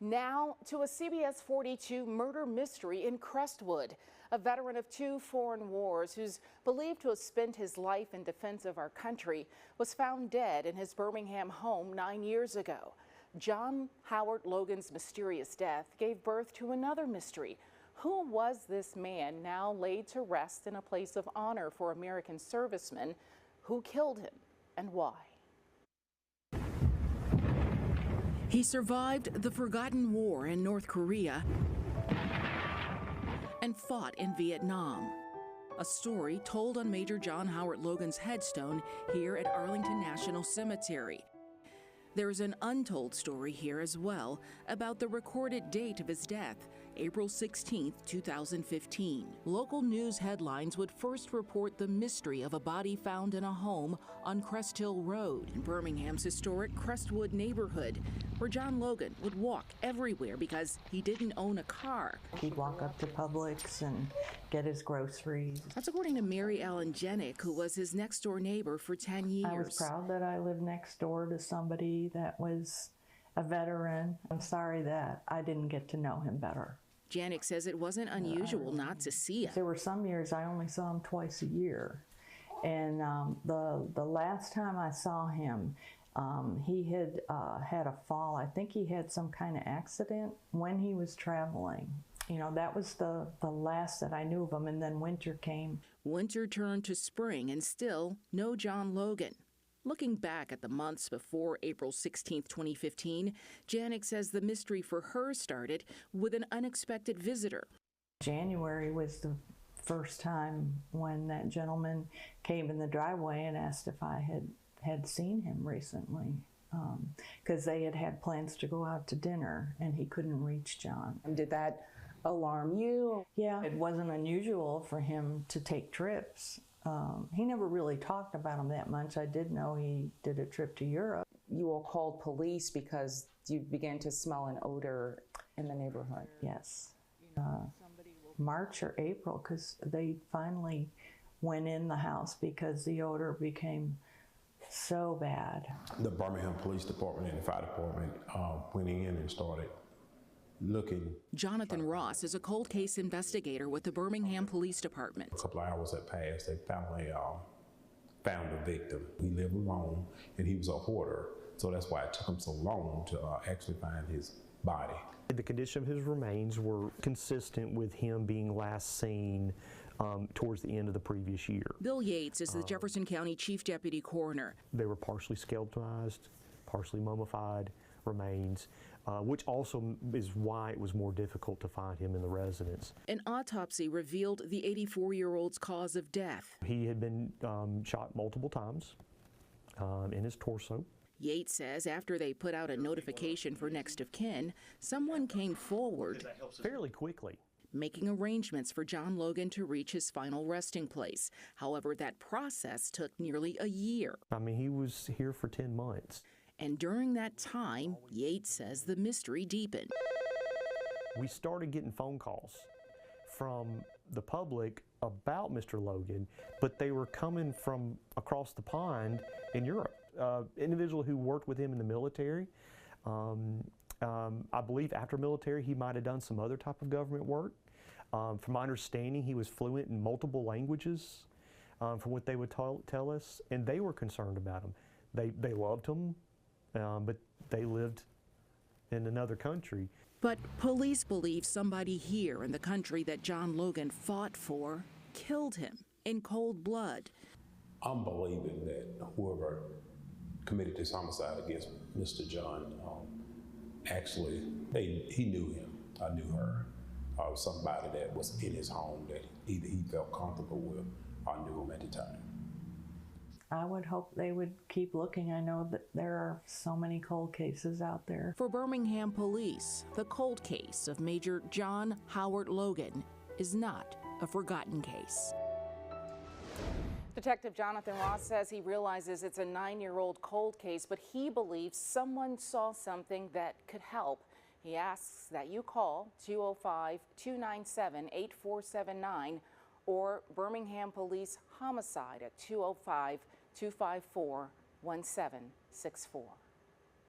Now to a CBS 42 murder mystery in Crestwood. A veteran of 2 foreign wars who's believed to have spent his life in defense of our country was found dead in his Birmingham home 9 years ago. John Howard Logan's mysterious death gave birth to another mystery. Who was this man now laid to rest in a place of honor for American servicemen? Who killed him and why? He survived the forgotten war in North Korea and fought in Vietnam. A story told on Major John Howard Logan's headstone here at Arlington National Cemetery. There's an untold story here as well about the recorded date of his death, April 16, 2015. Local news headlines would first report the mystery of a body found in a home on Crest Hill Road in Birmingham's historic Crestwood neighborhood, where John Logan would walk everywhere because he didn't own a car. He'd walk up to Publix and get his groceries. That's according to Mary Ellen Jenick, who was his next-door neighbor for 10 years. I was proud that I lived next door to somebody that was a veteran. I'm sorry that I didn't get to know him better. Jenick says it wasn't unusual not to see him. There were some years I only saw him twice a year. And the last time I saw him, he had had a fall. I think he had some kind of accident when he was traveling. You know, that was the last that I knew of him, and then winter came. Winter turned to spring, and still no John Logan. Looking back at the months before April 16, 2015, Janick says the mystery for her started with an unexpected visitor. January was the first time when that gentleman came in the driveway and asked if I had seen him recently, because they had had plans to go out to dinner and he couldn't reach John. And did that alarm you? Yeah, it wasn't unusual for him to take trips. He never really talked about them that much. I did know he did a trip to Europe. You all called police because you began to smell an odor in the neighborhood. Yes. March or April, because they finally went in the house because the odor became so bad. The Birmingham Police Department and the fire department went in and started looking. Jonathan Ross is a cold case investigator with the Birmingham Police Department. A couple of hours had passed. They finally found the victim. He lived alone and he was a hoarder, so that's why it took him so long to actually find his body. The condition of his remains were consistent with him being last seen towards the end of the previous year. Bill Yates is the Jefferson County Chief Deputy Coroner. They were partially skeletonized, partially mummified remains, which also is why it was more difficult to find him in the residence. An autopsy revealed the 84-year-old's cause of death. He had been shot multiple times in his torso. Yates says after they put out a notification for next of kin, someone came forward fairly quickly, making arrangements for John Logan to reach his final resting place. However, that process took nearly a year. I mean, he was here for 10 months. And during that time, Yates says the mystery deepened. We started getting phone calls from the public about Mr. Logan, but they were coming from across the pond in Europe. Individual who worked with him in the military. I believe after military he might have done some other type of government work. From my understanding, he was fluent in multiple languages, from what they would tell us, and they were concerned about him. They loved him, but they lived in another country. But police believe somebody here in the country that John Logan fought for killed him in cold blood. I'm believing that whoever committed this homicide against Mr. John, actually, he knew him. I knew her. Somebody that was in his home that either he felt comfortable with or knew him at the time. I would hope they would keep looking. I know that there are so many cold cases out there. For Birmingham police, the cold case of Major John Howard Logan is not a forgotten case. Detective Jonathan Ross says he realizes it's a 9-year-old cold case, but he believes someone saw something that could help. He asks that you call 205-297-8479 or Birmingham Police Homicide at 205-254-1764.